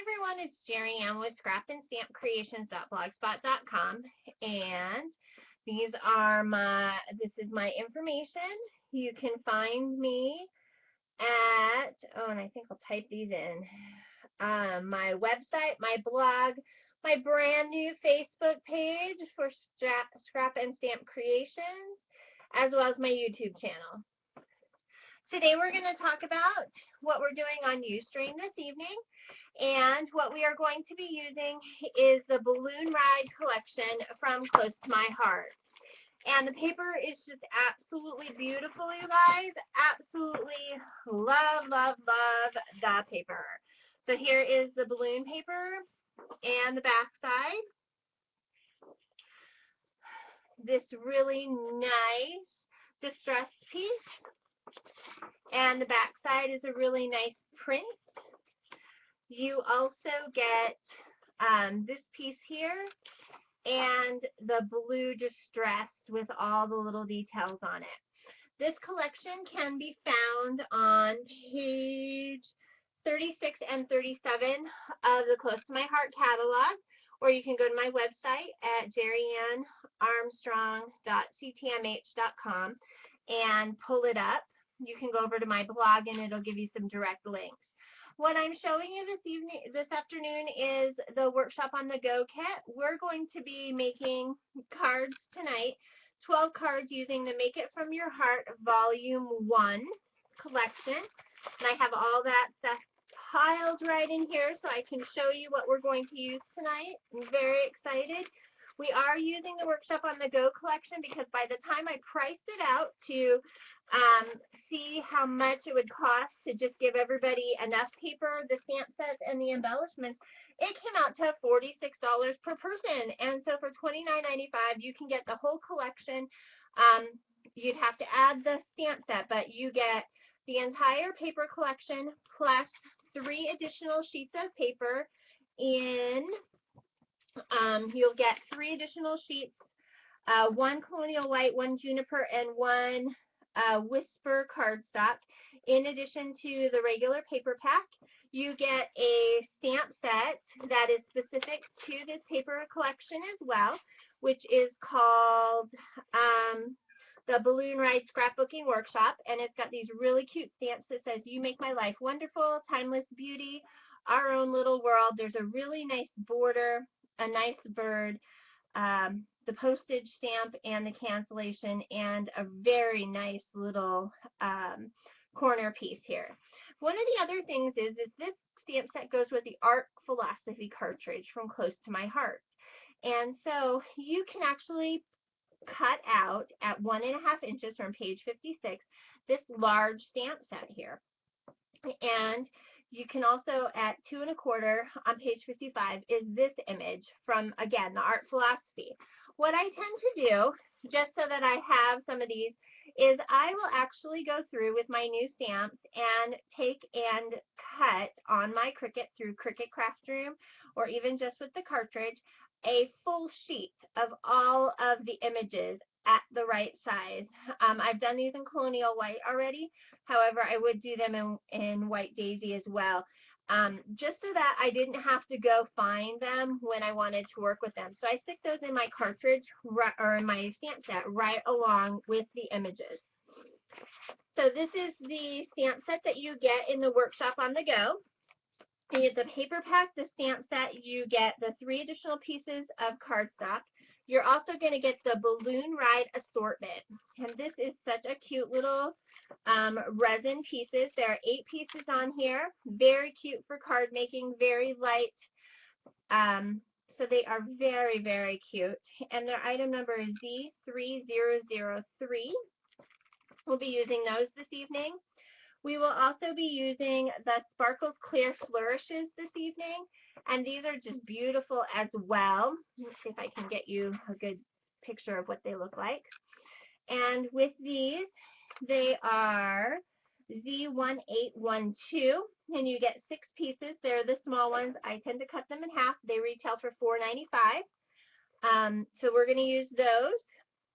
everyone, it's Jerry Ann with scrapandstampcreations.blogspot.com, and this is my information. You can find me at, and I think I'll type these in, my website, my blog, my brand new Facebook page for Scrap and Stamp Creations, as well as my YouTube channel. Today we're going to talk about what we're doing on Ustream this evening, and what we are going to be using is the Balloon Ride collection from Close to My Heart. And the paper is just absolutely beautiful, you guys. Absolutely love, love, love the paper. So here is the balloon paper and the back side. This really nice distressed piece. And the back side is a really nice print. You also get this piece here and the blue distressed with all the little details on it. This collection can be found on page 36 and 37 of the Close to My Heart catalog, or you can go to my website at jerryannarmstrong.ctmh.com and pull it up. You can go over to my blog and it'll give you some direct links. What I'm showing you this afternoon is the Workshop on the Go kit. We're going to be making cards tonight, 12 cards using the Make It From Your Heart Volume 1 collection. And I have all that stuff piled right in here so I can show you what we're going to use tonight. I'm very excited. We are using the Workshop on the Go collection because by the time I priced it out to see how much it would cost to just give everybody enough paper, the stamp sets, and the embellishments, it came out to $46 per person. And so for $29.95, you can get the whole collection. You'd have to add the stamp set, but you get the entire paper collection plus 3 additional sheets of paper in. You'll get 3 additional sheets, 1 Colonial White, 1 Juniper, and 1 Whisper cardstock. In addition to the regular paper pack, you get a stamp set that is specific to this paper collection as well, which is called the Balloon Ride Scrapbooking Workshop, and it's got these really cute stamps that says, "You make my life wonderful," "Timeless Beauty," "Our Own Little World." There's a really nice border, a nice bird, the postage stamp and the cancellation, and a very nice little corner piece here. One of the other things is this stamp set goes with the Art Philosophy cartridge from Close to My Heart. And so you can actually cut out at 1.5 inches from page 56 this large stamp set here. And you can also, at 2 1/4 on page 55, is this image from, again, the Art Philosophy. What I tend to do, just so that I have some of these, is I will actually go through with my new stamps and take and cut on my Cricut through Cricut Craft Room, or even just with the cartridge, a full sheet of all of the images at the right size. I've done these in Colonial White already. However, I would do them in White Daisy as well, just so that I didn't have to go find them when I wanted to work with them. So I stick those in my cartridge or in my stamp set right along with the images. So this is the stamp set that you get in the Workshop on the Go. You get the paper pack, the stamp set, you get the 3 additional pieces of cardstock. You're also going to get the Balloon Ride assortment. And this is such a cute little resin pieces. There are 8 pieces on here. Very cute for card making, very light. So they are very, very cute. And their item number is Z3003. We'll be using those this evening. We will also be using the Sparkles Clear Flourishes this evening, and these are just beautiful as well. Let's see if I can get you a good picture of what they look like. And with these, they are Z1812, and you get 6 pieces. They're the small ones. I tend to cut them in half. They retail for $4.95. So we're going to use those.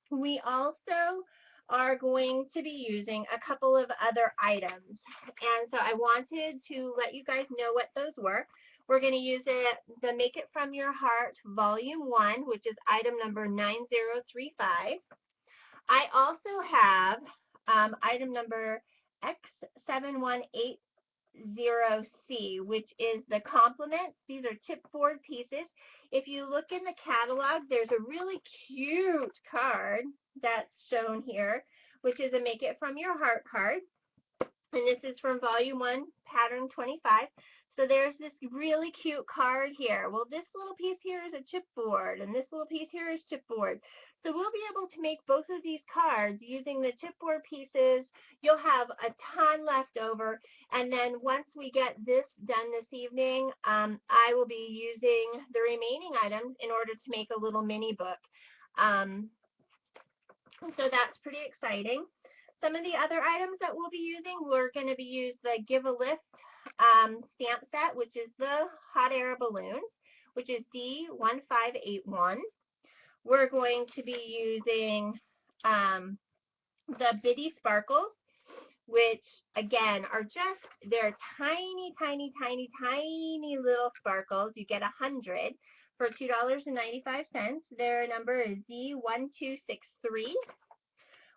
We also are going to be using a couple of other items, and so I wanted to let you guys know what those were. We're going to use the Make It From Your Heart Volume 1, which is item number 9035. I also have item number X7180C, which is the complements. These are chipboard pieces. If you look in the catalog, there's a really cute card that's shown here, which is a Make It From Your Heart card. And this is from Volume 1, Pattern 25. So there's this really cute card here. Well, this little piece here is a chipboard, and this little piece here is chipboard. So we'll be able to make both of these cards using the chipboard pieces. You'll have a ton left over. And then once we get this done this evening, I will be using the remaining items in order to make a little mini book. So that's pretty exciting. Some of the other items that we'll be using, we're going to be using the Give a Lift stamp set, which is the hot air balloons, which is D1581. We're going to be using the Bitty Sparkles, which again are just, they're tiny, tiny, tiny, tiny little sparkles. You get 100 for $2.95. Their number is Z1263.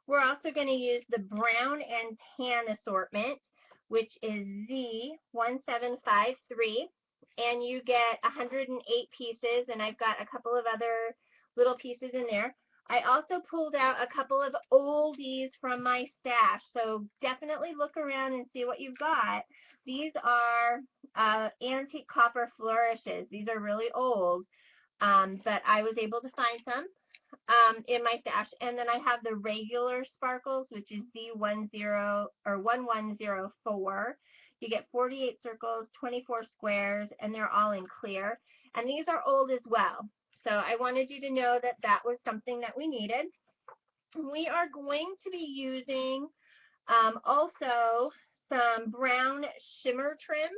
We're also going to use the brown and tan assortment, which is Z1753, and you get 108 pieces, and I've got a couple of other little pieces in there. I also pulled out a couple of oldies from my stash, so definitely look around and see what you've got. These are antique copper flourishes. These are really old, but I was able to find some in my stash. And then I have the regular sparkles, which is D1104. You get 48 circles, 24 squares, and they're all in clear. And these are old as well. So I wanted you to know that that was something that we needed. We are going to be using also some brown shimmer trim.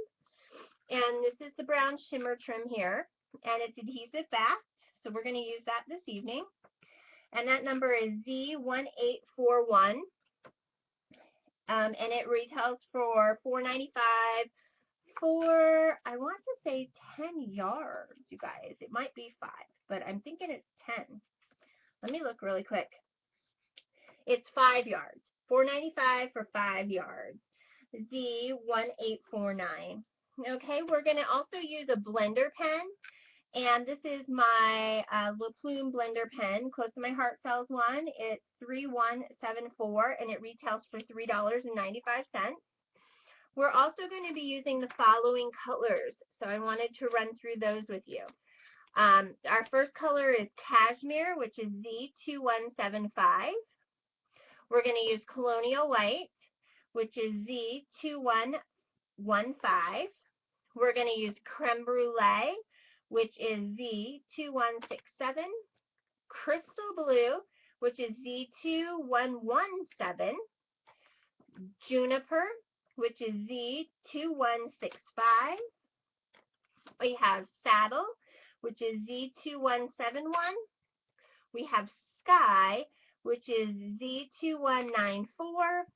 And this is the brown shimmer trim here. And it's adhesive backed. So we're going to use that this evening. And that number is Z1841. And it retails for $4.95 for, I want to say 10 yards, you guys. It might be 5, but I'm thinking it's 10. Let me look really quick. It's 5 yards. $4.95 for 5 yards. Z1849. Okay, we're going to also use a blender pen. And this is my Le Plume blender pen. Close to My Heart sells one. It's 3174, and it retails for $3.95. We're also going to be using the following colors, so I wanted to run through those with you. Our first color is Cashmere, which is Z2175. We're going to use Colonial White, which is Z2115. We're going to use Creme Brulee, which is Z2167. Crystal Blue, which is Z2117. Juniper, which is Z2165. We have Saddle, which is Z2171. We have Sky, which is Z2194,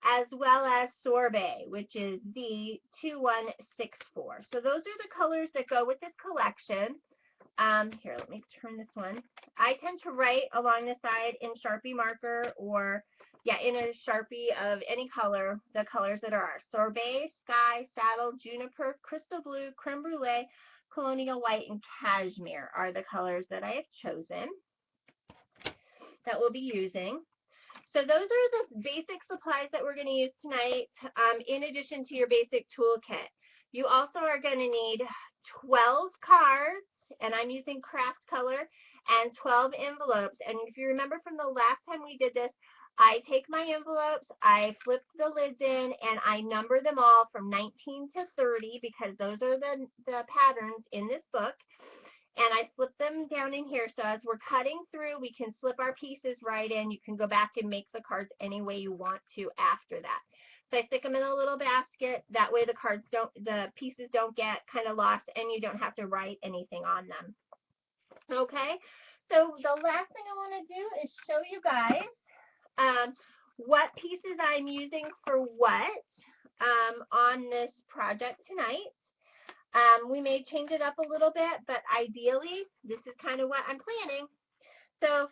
as well as Sorbet, which is Z2164. So those are the colors that go with this collection. Here, let me turn this one. I tend to write along the side in Sharpie marker, or in a Sharpie of any color, the colors that are Sorbet, Sky, Saddle, Juniper, Crystal Blue, Creme Brulee, Colonial White, and Cashmere are the colors that I have chosen that we'll be using. So those are the basic supplies that we're going to use tonight, in addition to your basic toolkit. You also are going to need 12 cards, and I'm using craft color, and 12 envelopes. And if you remember from the last time we did this, I take my envelopes, I flip the lids in, and I number them all from 19 to 30 because those are the patterns in this book. And I slip them down in here, so as we're cutting through, we can slip our pieces right in. You can go back and make the cards any way you want to after that. So I stick them in a little basket. That way the pieces don't get kind of lost, and you don't have to write anything on them. Okay, so the last thing I want to do is show you guys what pieces I'm using for what on this project tonight. We may change it up a little bit, but ideally, this is kind of what I'm planning. So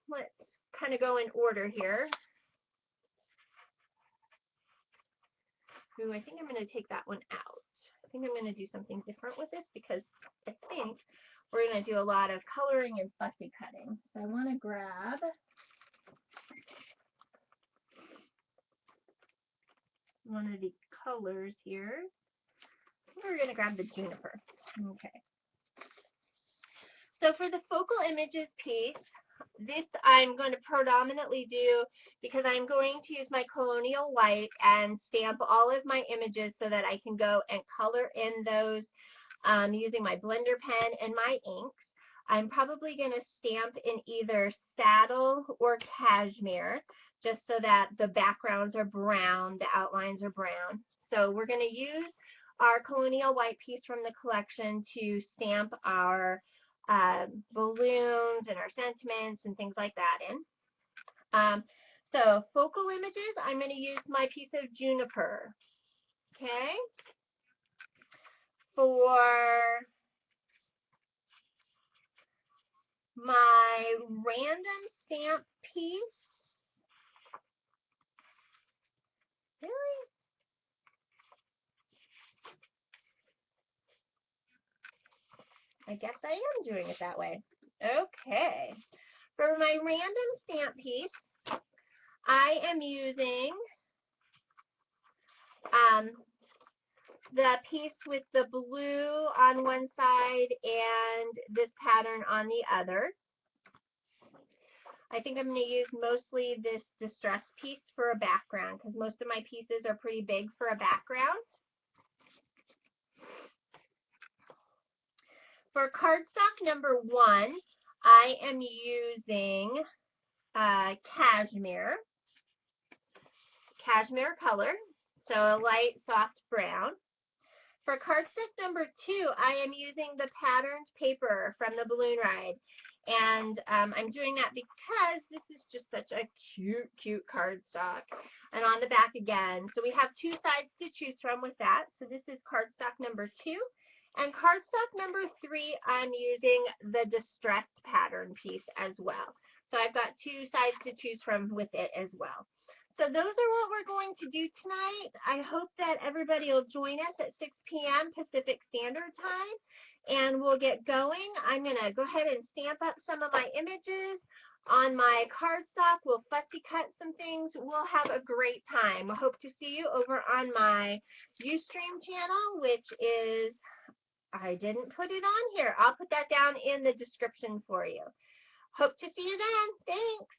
let's kind of go in order here. Ooh, I think I'm going to take that one out. I think I'm going to do something different with this because I think we're going to do a lot of coloring and fussy cutting. So I want to grab one of the colors here. We're going to grab the juniper. Okay. So for the focal images piece, this I'm going to predominantly do because I'm going to use my Colonial White and stamp all of my images so that I can go and color in those using my blender pen and my inks. I'm probably going to stamp in either saddle or cashmere just so that the backgrounds are brown, the outlines are brown. So we're going to use our Colonial White piece from the collection to stamp our balloons and our sentiments and things like that in. So focal images, I'm going to use my piece of juniper. Okay. For my random stamp piece, really? I guess I am doing it that way. Okay. For my random stamp piece, I am using the piece with the blue on one side and this pattern on the other. I think I'm going to use mostly this distress piece for a background because most of my pieces are pretty big for a background. For cardstock number 1, I am using cashmere color, so a light soft brown. For cardstock number 2, I am using the patterned paper from the balloon ride. And I'm doing that because this is just such a cute cardstock. And on the back again. So we have 2 sides to choose from with that. So this is cardstock number 2. And cardstock number 3, I'm using the distressed pattern piece as well. So I've got 2 sides to choose from with it as well. So those are what we're going to do tonight. I hope that everybody will join us at 6 p.m. Pacific Standard Time, and we'll get going. I'm going to go ahead and stamp up some of my images on my cardstock. We'll fussy cut some things. We'll have a great time. I hope to see you over on my Ustream channel, which is, I didn't put it on here. I'll put that down in the description for you. Hope to see you then. Thanks.